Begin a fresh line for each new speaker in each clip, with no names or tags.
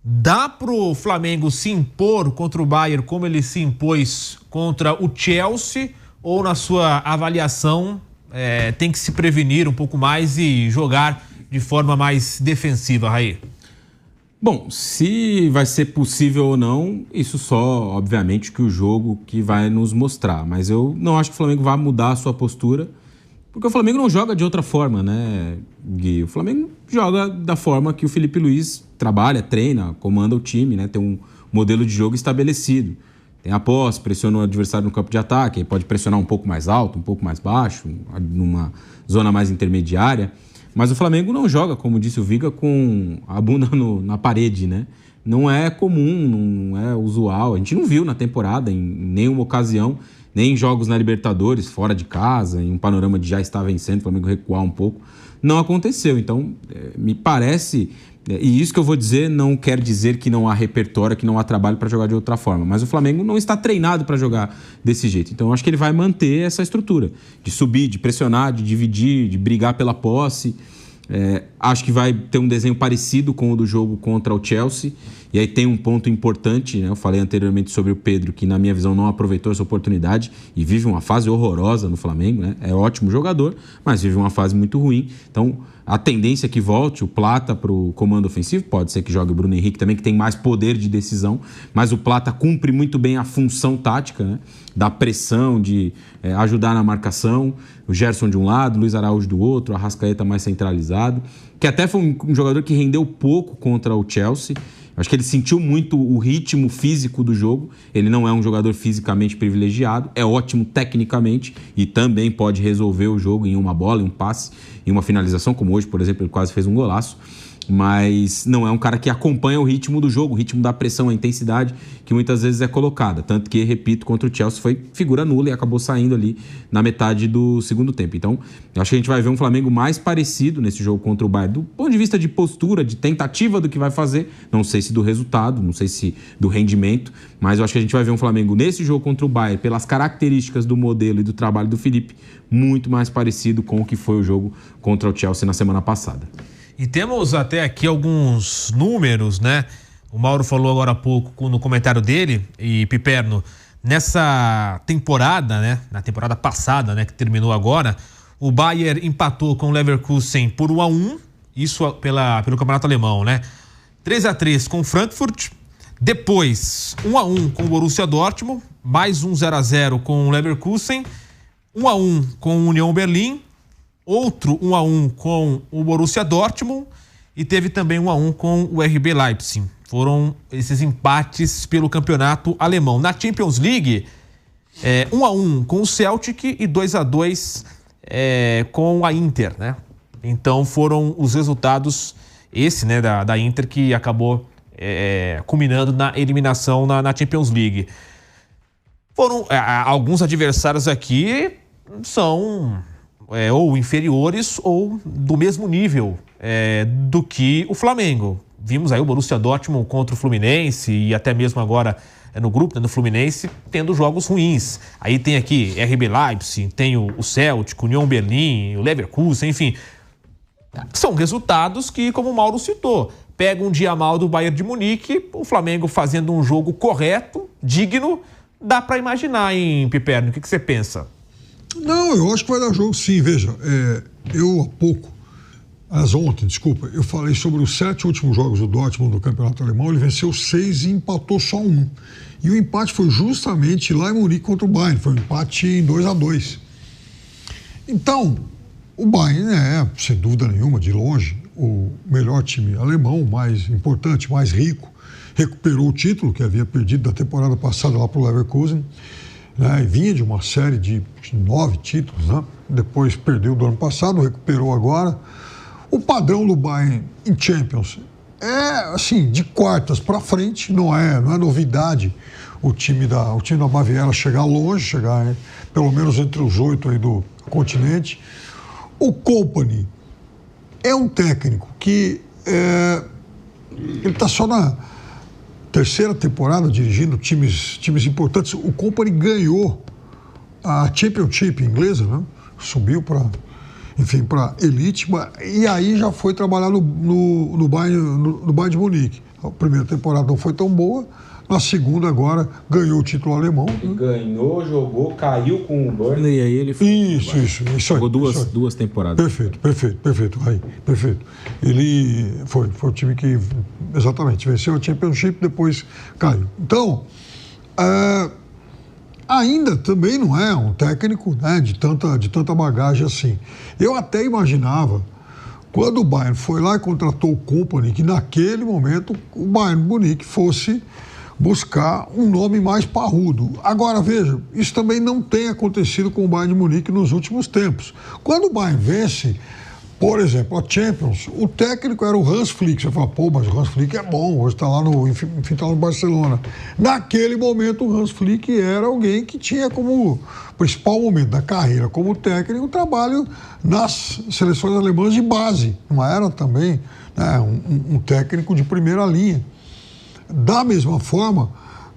Dá pro Flamengo se impor contra o Bayern como ele se impôs contra o Chelsea? Ou na sua avaliação tem que se prevenir um pouco mais e jogar de forma mais defensiva, Raí?
Bom, se vai ser possível ou não, isso só, obviamente, que o jogo que vai nos mostrar. Mas eu não acho que o Flamengo vá mudar a sua postura, porque o Flamengo não joga de outra forma, né, Gui? O Flamengo joga da forma que o Felipe Luiz trabalha, treina, comanda o time, né? Tem um modelo de jogo estabelecido. Tem a posse, pressiona o adversário no campo de ataque, aí pode pressionar um pouco mais alto, um pouco mais baixo, numa zona mais intermediária. Mas o Flamengo não joga, como disse o Viga, com a bunda na parede, né? Não é comum, não é usual. A gente não viu na temporada, em nenhuma ocasião, nem em jogos na Libertadores, fora de casa, em um panorama de já estar vencendo, o Flamengo recuar um pouco. Não aconteceu. Então, me parece... E isso que eu vou dizer não quer dizer que não há repertório, que não há trabalho para jogar de outra forma. Mas o Flamengo não está treinado para jogar desse jeito. Então eu acho que ele vai manter essa estrutura de subir, de pressionar, de dividir, de brigar pela posse. Acho que vai ter um desenho parecido com o do jogo contra o Chelsea. E aí tem um ponto importante, né? Eu falei anteriormente sobre o Pedro, que na minha visão não aproveitou essa oportunidade e vive uma fase horrorosa no Flamengo, né? É ótimo jogador, mas vive uma fase muito ruim. Então a tendência é que volte o Plata para o comando ofensivo. Pode ser que jogue o Bruno Henrique também, que tem mais poder de decisão, mas o Plata cumpre muito bem a função tática, né? Da pressão, de ajudar na marcação. O Gerson de um lado, o Luiz Araújo do outro, o Arrascaeta mais centralizado, que até foi um jogador que rendeu pouco contra o Chelsea. Acho que ele sentiu muito o ritmo físico do jogo. Ele não é um jogador fisicamente privilegiado, é ótimo tecnicamente e também pode resolver o jogo em uma bola, em um passe, em uma finalização, como hoje, por exemplo, ele quase fez um golaço. Mas não é um cara que acompanha o ritmo do jogo, o ritmo da pressão, a intensidade que muitas vezes é colocada. Tanto que, repito, contra o Chelsea foi figura nula e acabou saindo ali na metade do segundo tempo. Então, eu acho que a gente vai ver um Flamengo mais parecido nesse jogo contra o Bayern, do ponto de vista de postura, de tentativa do que vai fazer. Não sei se do resultado, não sei se do rendimento, mas eu acho que a gente vai ver um Flamengo nesse jogo contra o Bayern, pelas características do modelo e do trabalho do Felipe, muito mais parecido com o que foi o jogo contra o Chelsea na semana passada.
E temos até aqui alguns números, né? O Mauro falou agora há pouco no comentário dele, e Piperno, nessa temporada, né? Na temporada passada, né? Que terminou agora, o Bayern empatou com o Leverkusen por 1-1, isso pelo Campeonato Alemão, né? 3-3 com o Frankfurt, depois 1-1 com o Borussia Dortmund, mais um 0-0 com o Leverkusen, 1-1 com o União Berlim, outro 1-1 com o Borussia Dortmund e teve também 1-1 com o RB Leipzig. Foram esses empates pelo campeonato alemão. Na Champions League, 1-1 com o Celtic e 2-2 com a Inter, né? Então foram os resultados, esse, né, da Inter, que acabou culminando na eliminação na Champions League. Foram alguns adversários aqui são ou inferiores ou do mesmo nível do que o Flamengo. Vimos aí o Borussia Dortmund contra o Fluminense e até mesmo agora no grupo, né, do Fluminense, tendo jogos ruins. Aí tem aqui RB Leipzig, tem o Celtic, o União Berlim, o Leverkusen, enfim. São resultados que, como o Mauro citou, pega um dia mal do Bayern de Munique, o Flamengo fazendo um jogo correto, digno, dá para imaginar, hein, Piperno? O que você pensa?
Não, eu acho que vai dar jogo sim, veja, ontem, eu falei sobre os 7 últimos jogos do Dortmund no Campeonato Alemão, ele venceu 6 e empatou só 1. E o empate foi justamente lá em Munique contra o Bayern, foi um empate em 2-2. Então, o Bayern é, sem dúvida nenhuma, de longe, o melhor time alemão, mais importante, mais rico, recuperou o título que havia perdido da temporada passada lá para o Leverkusen, né, e vinha de uma série de 9 títulos, né? Depois perdeu do ano passado, recuperou agora. O padrão do Bayern em Champions é, assim, de quartas para frente, não é novidade o time da Baviera chegar longe, chegar pelo menos entre os 8 aí do continente. O Kompany é um técnico que ele está só na terceira temporada dirigindo times importantes. O Kompany ganhou a Championship inglesa, né? Subiu para elite, e aí já foi trabalhar no Bayern de Munique. A primeira temporada não foi tão boa. Na segunda, agora, ganhou o título alemão.
Ganhou, jogou, caiu com o Burnley e aí ele foi.
Isso aí.
Jogou duas temporadas.
Perfeito, Raí. Perfeito. Ele foi o time que, exatamente, venceu a Championship, depois caiu. Então, ainda também não é um técnico, né, de tanta bagagem assim. Eu até imaginava, quando o Bayern foi lá e contratou o Kompany, que naquele momento o Bayern Munique fosse buscar um nome mais parrudo. Agora, veja, isso também não tem acontecido com o Bayern de Munique nos últimos tempos. Quando o Bayern vence, por exemplo, a Champions, o técnico era o Hans Flick. Você fala, mas o Hans Flick é bom, hoje está lá está no Barcelona. Naquele momento, o Hans Flick era alguém que tinha como principal momento da carreira como técnico o trabalho nas seleções alemãs de base. Não era também, né, um técnico de primeira linha. Da mesma forma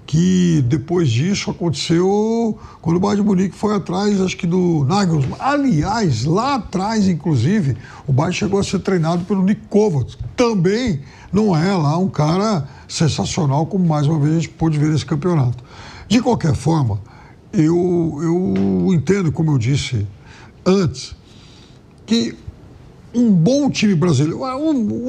que depois disso aconteceu quando o Bayern de Munique foi atrás, acho que do Nagelsmann. Aliás, lá atrás, inclusive, o Bayern chegou a ser treinado pelo Nick Kovac. Também não é lá um cara sensacional, como mais uma vez a gente pôde ver nesse campeonato. De qualquer forma, eu entendo, como eu disse antes, que um bom time brasileiro,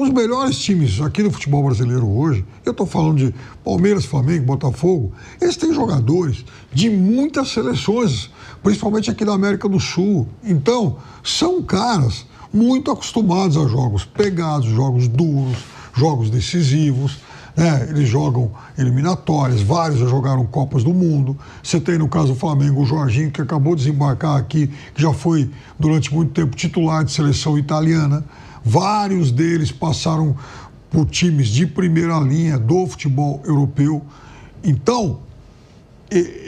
os melhores times aqui no futebol brasileiro hoje, eu estou falando de Palmeiras, Flamengo, Botafogo, eles têm jogadores de muitas seleções, principalmente aqui da América do Sul. Então, são caras muito acostumados a jogos pegados, jogos duros, jogos decisivos, né? Eles jogam eliminatórias, vários já jogaram Copas do Mundo. Você tem, no caso do Flamengo, o Jorginho, que acabou de desembarcar aqui, que já foi, durante muito tempo, titular de seleção italiana. Vários deles passaram por times de primeira linha do futebol europeu. Então,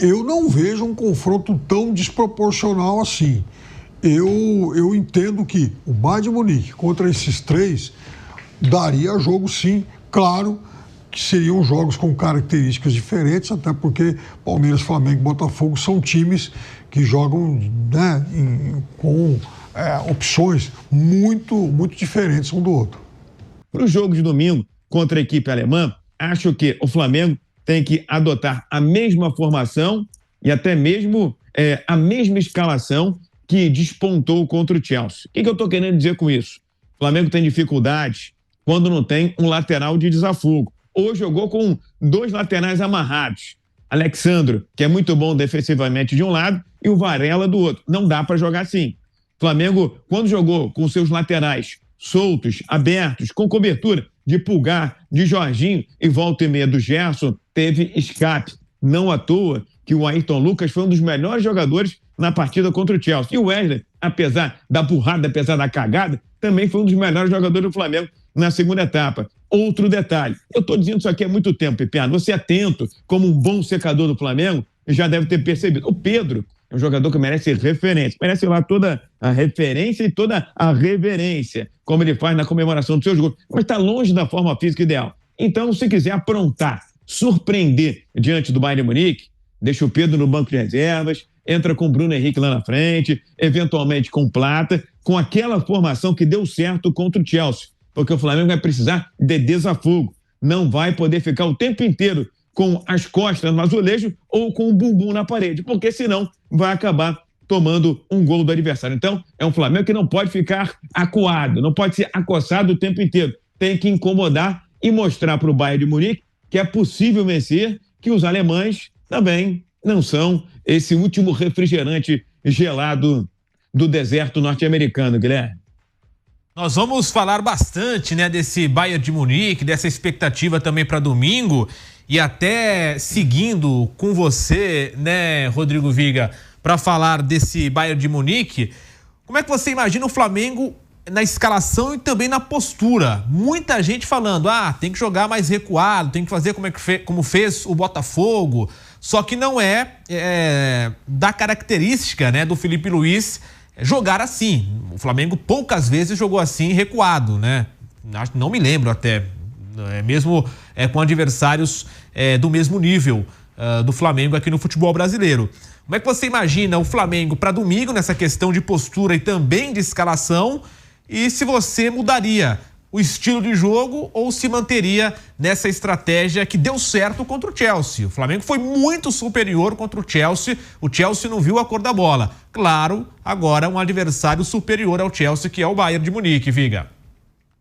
eu não vejo um confronto tão desproporcional assim. Eu entendo que o Bayern de Munique contra esses três daria jogo, sim, claro, que seriam jogos com características diferentes, até porque Palmeiras, Flamengo e Botafogo são times que jogam, né, com opções muito diferentes um do outro.
Para o jogo de domingo contra a equipe alemã, acho que o Flamengo tem que adotar a mesma formação e até mesmo a mesma escalação que despontou contra o Chelsea. O que eu estou querendo dizer com isso? O Flamengo tem dificuldades quando não tem um lateral de desafogo. Hoje jogou com 2 laterais amarrados. Alexandro, que é muito bom defensivamente de um lado, e o Varela do outro. Não dá para jogar assim. O Flamengo, quando jogou com seus laterais soltos, abertos, com cobertura de Pulgar, de Jorginho e volta e meia do Gerson, teve escape. Não à toa que o Ayrton Lucas foi um dos melhores jogadores na partida contra o Chelsea. E o Wesley, apesar da burrada, apesar da cagada, também foi um dos melhores jogadores do Flamengo na segunda etapa. Outro detalhe, eu estou dizendo isso aqui há muito tempo, Pipiano, você é atento, como um bom secador do Flamengo, já deve ter percebido. O Pedro é um jogador que merece referência, merece lá toda a referência e toda a reverência, como ele faz na comemoração dos seus gols, mas está longe da forma física ideal. Então, se quiser aprontar, surpreender diante do Bayern de Munique, deixa o Pedro no banco de reservas, entra com o Bruno Henrique lá na frente, eventualmente com o Plata, com aquela formação que deu certo contra o Chelsea, porque o Flamengo vai precisar de desafogo, não vai poder ficar o tempo inteiro com as costas no azulejo ou com o bumbum na parede, porque senão vai acabar tomando um gol do adversário. Então, é um Flamengo que não pode ficar acuado, não pode ser acossado o tempo inteiro, tem que incomodar e mostrar para o Bayern de Munique que é possível vencer, que os alemães também não são esse último refrigerante gelado do deserto norte-americano, Guilherme.
Nós vamos falar bastante, né, desse Bayern de Munique, dessa expectativa também para domingo, e até seguindo com você, né, Rodrigo Viga, para falar desse Bayern de Munique. Como é que você imagina o Flamengo na escalação e também na postura? Muita gente falando, tem que jogar mais recuado, tem que fazer como fez o Botafogo, só que não é da característica, né, do Felipe Luiz jogar assim. O Flamengo poucas vezes jogou assim, recuado, né? Não me lembro até, mesmo com adversários do mesmo nível do Flamengo aqui no futebol brasileiro. Como é que você imagina o Flamengo para domingo nessa questão de postura e também de escalação? E se você mudaria o estilo de jogo ou se manteria nessa estratégia que deu certo contra o Chelsea. O Flamengo foi muito superior contra o Chelsea não viu a cor da bola. Claro, agora um adversário superior ao Chelsea, que é o Bayern de Munique, Viga.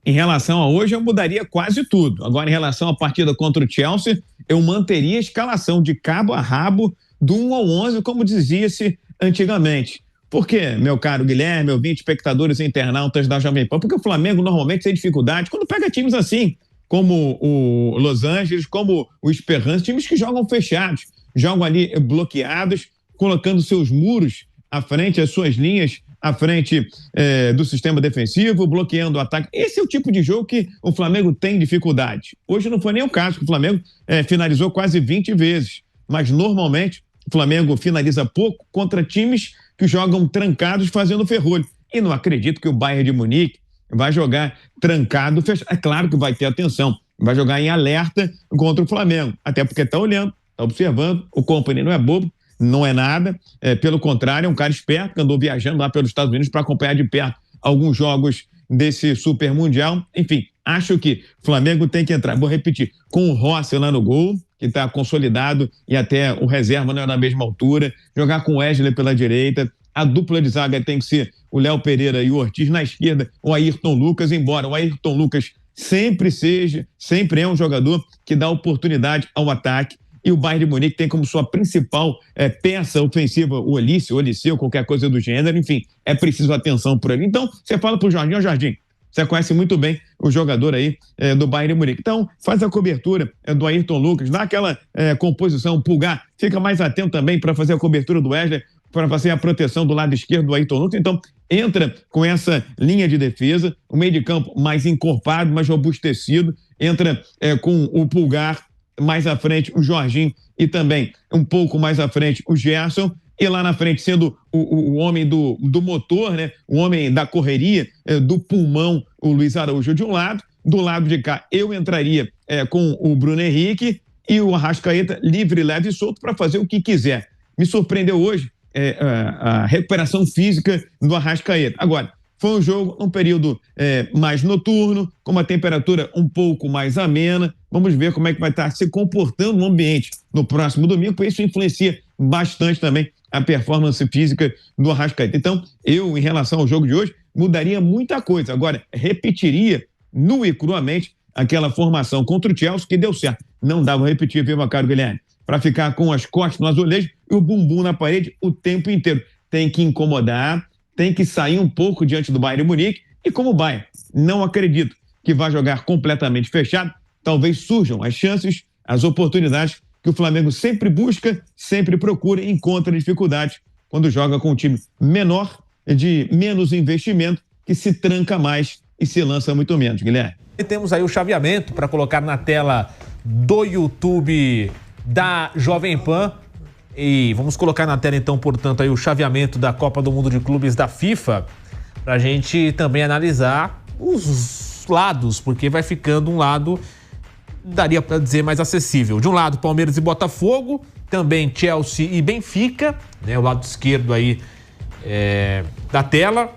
Em relação a hoje, eu mudaria quase tudo. Agora, em relação à partida contra o Chelsea, eu manteria a escalação de cabo a rabo do 1 ao 11, como dizia-se antigamente. Por quê, meu caro Guilherme, ouvintes, espectadores e internautas da Jovem Pan? Porque o Flamengo normalmente tem dificuldade quando pega times assim, como o Los Angeles, como o Esperance, times que jogam fechados, jogam ali bloqueados, colocando seus muros à frente, as suas linhas à frente do sistema defensivo, bloqueando o ataque. Esse é o tipo de jogo que o Flamengo tem dificuldade. Hoje não foi nem o caso, que o Flamengo finalizou quase 20 vezes, mas normalmente o Flamengo finaliza pouco contra times que jogam trancados fazendo ferrolho. E não acredito que o Bayern de Munique vai jogar trancado, fechado. É claro que vai ter atenção, vai jogar em alerta contra o Flamengo, até porque está olhando, está observando, o Kompany não é bobo, não é nada, pelo contrário, é um cara esperto que andou viajando lá pelos Estados Unidos para acompanhar de perto alguns jogos desse Super Mundial. Enfim, acho que o Flamengo tem que entrar, vou repetir, com o Rossi lá no gol, que está consolidado e até o reserva não é na mesma altura, jogar com o Wesley pela direita, a dupla de zaga tem que ser o Léo Pereira e o Ortiz, na esquerda o Ayrton Lucas, embora o Ayrton Lucas sempre é um jogador que dá oportunidade ao ataque, e o Bayern de Munique tem como sua principal peça ofensiva o Olício, qualquer coisa do gênero, enfim, é preciso atenção por ali. Então, você fala pro Jorginho, Jorginho, você conhece muito bem o jogador aí do Bayern de Munique. Então, faz a cobertura do Ayrton Lucas, dá aquela composição, pulgar, fica mais atento também para fazer a cobertura do Wesley, para fazer a proteção do lado esquerdo do Ayrton Lucas. Então, entra com essa linha de defesa, o meio de campo mais encorpado, mais robustecido, entra com o Pulgar, mais à frente o Jorginho e também um pouco mais à frente o Gerson, e lá na frente sendo o homem do motor, né? O homem da correria, do pulmão, o Luiz Araújo de um lado. Do lado de cá eu entraria com o Bruno Henrique e o Arrascaeta livre, leve e solto para fazer o que quiser. Me surpreendeu hoje a recuperação física do Arrascaeta. Agora, foi um jogo, um período mais noturno, com uma temperatura um pouco mais amena. Vamos ver como é que vai estar se comportando no ambiente no próximo domingo, porque isso influencia bastante também a performance física do Arrascaeta. Então, eu, em relação ao jogo de hoje, mudaria muita coisa. Agora, repetiria nu e cruamente aquela formação contra o Chelsea que deu certo. Não dava repetir, viu, meu caro Guilherme? Para ficar com as costas no azulejo e o bumbum na parede o tempo inteiro. Tem que incomodar, tem que sair um pouco diante do Bayern de Munique, e como o Bayern não acredito que vai jogar completamente fechado, talvez surjam as chances, as oportunidades que o Flamengo sempre busca, sempre procura e encontra dificuldades quando joga com um time menor, de menos investimento, que se tranca mais e se lança muito menos, Guilherme.
E temos aí o chaveamento para colocar na tela do YouTube da Jovem Pan. E vamos colocar na tela, então, portanto, aí o chaveamento da Copa do Mundo de Clubes da FIFA, para a gente também analisar os lados, porque vai ficando um lado, daria para dizer, mais acessível. De um lado, Palmeiras e Botafogo, também Chelsea e Benfica, né, o lado esquerdo aí da tela.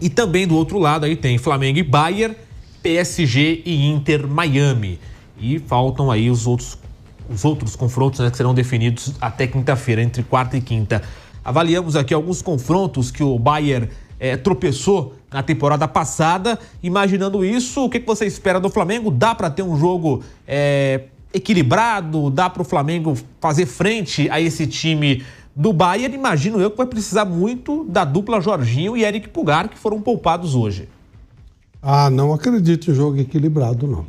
E também do outro lado aí tem Flamengo e Bayern, PSG e Inter Miami. E faltam aí os outros confrontos, né, que serão definidos até quinta-feira, entre quarta e quinta. Avaliamos aqui alguns confrontos que o Bayern tropeçou na temporada passada. Imaginando isso, o que você espera do Flamengo? Dá para ter um jogo equilibrado? Dá para o Flamengo fazer frente a esse time do Bayern? Imagino eu que vai precisar muito da dupla Jorginho e Eric Pulgar, que foram poupados hoje.
Não acredito em jogo equilibrado, não.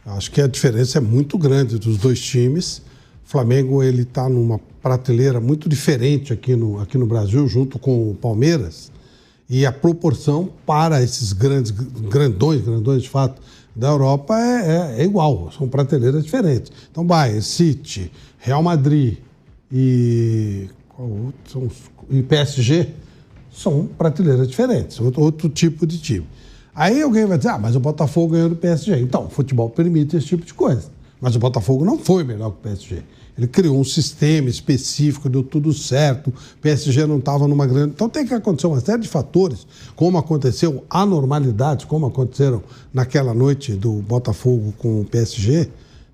Acho que a diferença é muito grande dos dois times. O Flamengo está numa prateleira muito diferente aqui no Brasil, junto com o Palmeiras. E a proporção para esses grandões de fato, da Europa é igual. São prateleiras diferentes. Então, Bayern, City, Real Madrid e PSG são prateleiras diferentes. Outro tipo de time. Aí alguém vai dizer, mas o Botafogo ganhou do PSG. Então, o futebol permite esse tipo de coisa. Mas o Botafogo não foi melhor que o PSG. Ele criou um sistema específico, deu tudo certo, o PSG não estava numa grande... Então tem que acontecer uma série de fatores, como aconteceu anormalidades, como aconteceram naquela noite do Botafogo com o PSG,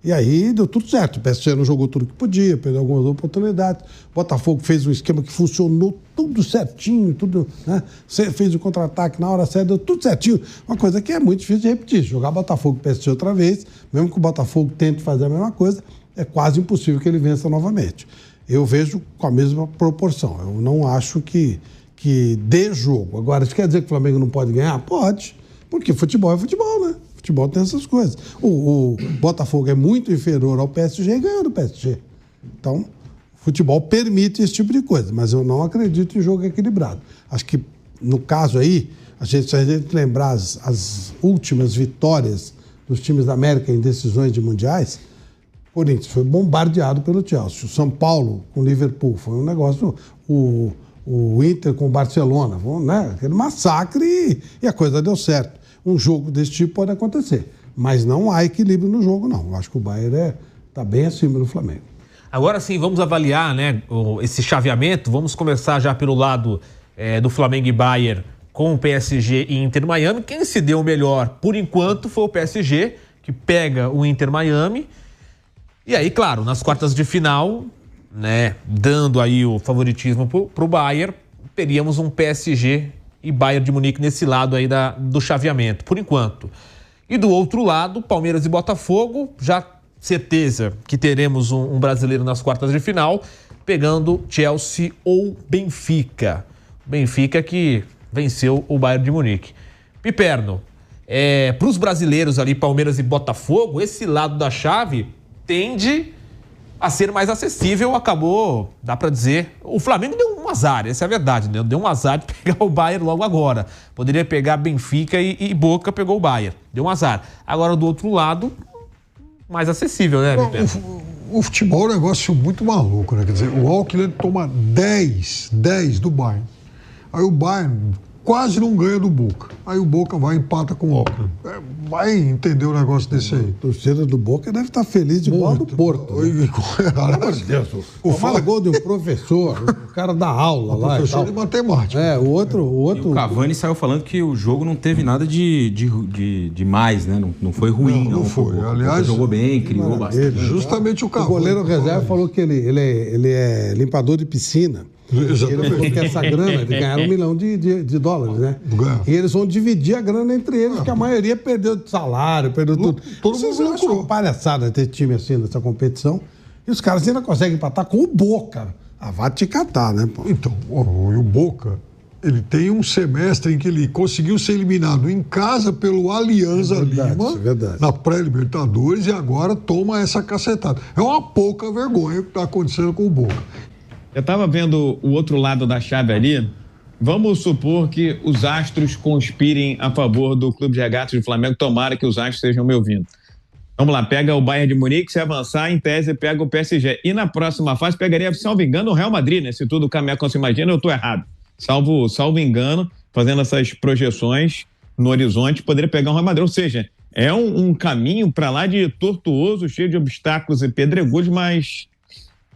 e aí deu tudo certo. O PSG não jogou tudo que podia, perdeu algumas oportunidades. O Botafogo fez um esquema que funcionou tudo certinho, tudo, né? Você fez o contra-ataque na hora certa, deu tudo certinho. Uma coisa que é muito difícil de repetir. Jogar Botafogo e PSG outra vez, mesmo que o Botafogo tente fazer a mesma coisa, é quase impossível que ele vença novamente. Eu vejo com a mesma proporção. Eu não acho que dê jogo. Agora, isso quer dizer que o Flamengo não pode ganhar? Pode. Porque futebol é futebol, né? Futebol tem essas coisas. O Botafogo é muito inferior ao PSG e ganhou do PSG. Então, futebol permite esse tipo de coisa, mas eu não acredito em jogo equilibrado. Acho que, no caso aí, se a gente lembrar as últimas vitórias dos times da América em decisões de mundiais, o Corinthians foi bombardeado pelo Chelsea. O São Paulo com o Liverpool foi um negócio... O Inter com o Barcelona, né? Aquele massacre e a coisa deu certo. Um jogo desse tipo pode acontecer, mas não há equilíbrio no jogo, não. Eu acho que o Bayern está bem acima do Flamengo.
Agora sim, vamos avaliar, né, esse chaveamento. Vamos começar já pelo lado do Flamengo e Bayern com o PSG e Inter Miami. Quem se deu melhor, por enquanto, foi o PSG, que pega o Inter Miami. E aí, claro, nas quartas de final, né, dando aí o favoritismo para o Bayern, teríamos um PSG e Bayern de Munique nesse lado aí do chaveamento, por enquanto. E do outro lado, Palmeiras e Botafogo, já certeza que teremos um brasileiro nas quartas de final, pegando Chelsea ou Benfica. Benfica que venceu o Bayern de Munique. Piperno, para os brasileiros ali, Palmeiras e Botafogo, esse lado da chave tende a ser mais acessível. Acabou, dá pra dizer, o Flamengo deu um azar, essa é a verdade, né? Deu um azar de pegar o Bayern logo agora. Poderia pegar Benfica e Boca, pegou o Bayern, deu um azar. Agora do outro lado, mais acessível, né,
o futebol é um negócio muito maluco, né? Quer dizer, o Auckland toma 10 do Bayern. Aí o Bayern quase não ganha do Boca. Aí o Boca vai e empata com o Auckland. Vai entender o negócio desse aí.
A torcida do Boca deve estar feliz de bola do Porto. Né? O gol de um professor, o cara da aula lá.
Professor de matemática.
O outro.
E o Cavani saiu falando que o jogo não teve nada de mais, né? Não foi ruim, não.
Não foi. Aliás,
jogou bem, criou bastante.
Justamente o Cavani.
O goleiro reserva falou que ele é limpador de piscina. Ele falou que essa grana, eles ganharam $1 milhão de dólares, né? E eles vão dividir a grana entre eles, porque a maioria perdeu de salário, perdeu tudo.
Todo mundo
acham uma palhaçada ter time assim nessa competição. E os caras ainda conseguem empatar com o Boca. Vai te catar, né, pô?
Então, o Boca, ele tem um semestre em que ele conseguiu ser eliminado em casa pelo Alianza Lima, na pré-Libertadores, e agora toma essa cacetada. É uma pouca vergonha o que está acontecendo com o Boca.
Eu estava vendo o outro lado da chave ali. Vamos supor que os astros conspirem a favor do Clube de Regatas do Flamengo. Tomara que os astros estejam me ouvindo. Vamos lá, pega o Bayern de Munique, se avançar, em tese, pega o PSG. E na próxima fase, pegaria, salvo engano, o Real Madrid, né? Se tudo caminhar como se imagina, eu estou errado. Salvo engano, fazendo essas projeções no horizonte, poderia pegar o Real Madrid. Ou seja, é um caminho para lá de tortuoso, cheio de obstáculos e pedregulhos, mas...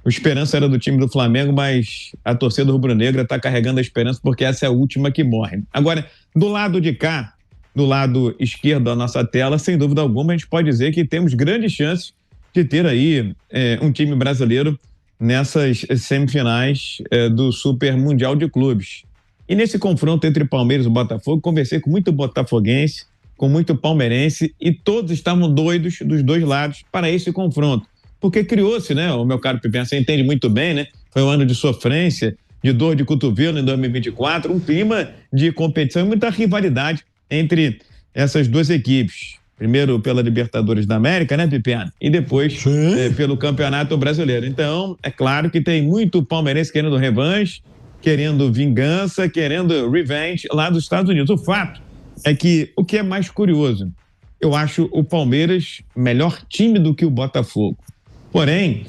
A esperança era do time do Flamengo, mas a torcida rubro-negra está carregando a esperança porque essa é a última que morre. Agora, do lado de cá, do lado esquerdo da nossa tela, sem dúvida alguma, a gente pode dizer que temos grandes chances de ter aí um time brasileiro nessas semifinais do Super Mundial de Clubes. E nesse confronto entre Palmeiras e Botafogo, conversei com muito botafoguense, com muito palmeirense, e todos estavam doidos dos dois lados para esse confronto. Porque criou-se, né, o meu caro Piperno, você entende muito bem, né? Foi um ano de sofrência, de dor de cotovelo em 2024, um clima de competição e muita rivalidade entre essas duas equipes. Primeiro pela Libertadores da América, né, Piperno? E depois pelo Campeonato Brasileiro. Então, é claro que tem muito palmeirense querendo revanche, querendo vingança, querendo revenge lá dos Estados Unidos. O fato é que o que é mais curioso, eu acho o Palmeiras melhor time do que o Botafogo. Porém,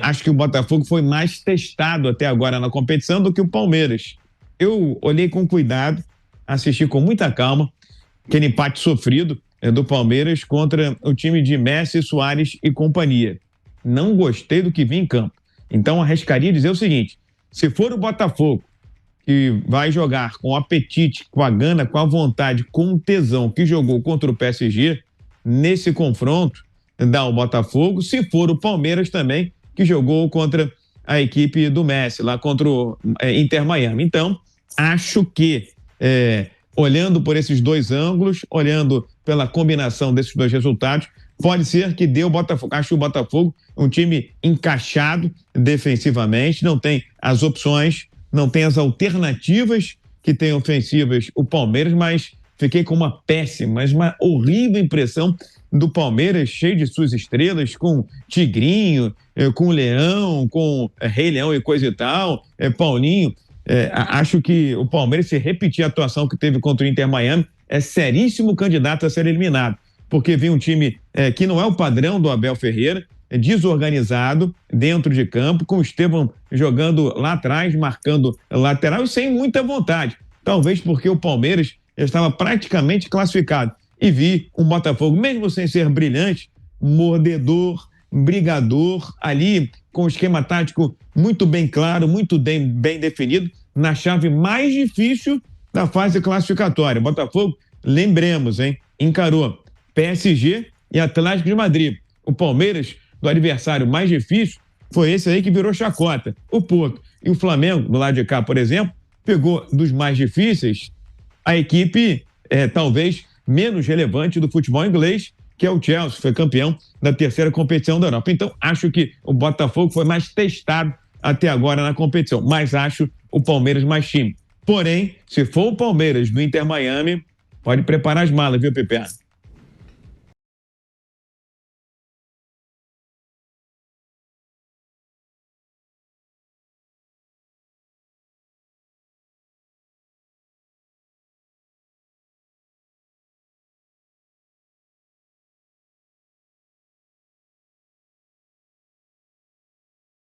acho que o Botafogo foi mais testado até agora na competição do que o Palmeiras. Eu olhei com cuidado, assisti com muita calma, aquele empate sofrido do Palmeiras contra o time de Messi, Suárez e companhia. Não gostei do que vi em campo. Então, arriscaria dizer o seguinte: se for o Botafogo, que vai jogar com apetite, com a gana, com a vontade, com o tesão que jogou contra o PSG, nesse confronto, dá o Botafogo. Se for o Palmeiras também, que jogou contra a equipe do Messi, lá contra o Inter Miami. Então, acho que, olhando por esses dois ângulos, olhando pela combinação desses dois resultados, pode ser que dê o Botafogo. Acho o Botafogo um time encaixado defensivamente, não tem as opções, não tem as alternativas que tem ofensivas o Palmeiras, mas fiquei com uma péssima, mas uma horrível impressão do Palmeiras, cheio de suas estrelas, com Tigrinho, com Leão, com Rei Leão e coisa e tal, Paulinho. Acho que o Palmeiras, se repetir a atuação que teve contra o Inter Miami, é seríssimo candidato a ser eliminado, porque vem um time que não é o padrão do Abel Ferreira, desorganizado dentro de campo, com o Estevão jogando lá atrás, marcando lateral e sem muita vontade. Talvez porque o Palmeiras estava praticamente classificado. E vi um Botafogo, mesmo sem ser brilhante, mordedor, brigador, ali com o esquema tático muito bem claro, muito bem definido, na chave mais difícil da fase classificatória. Botafogo, lembremos, encarou PSG e Atlético de Madrid. O Palmeiras, do adversário mais difícil, foi esse aí que virou chacota, o Porto. E o Flamengo, do lado de cá, por exemplo, pegou dos mais difíceis a equipe, talvez, menos relevante do futebol inglês, que é o Chelsea, foi campeão da terceira competição da Europa. Então, acho que o Botafogo foi mais testado até agora na competição, mas acho o Palmeiras mais time. Porém, se for o Palmeiras do Inter Miami, pode preparar as malas, viu, Pepe?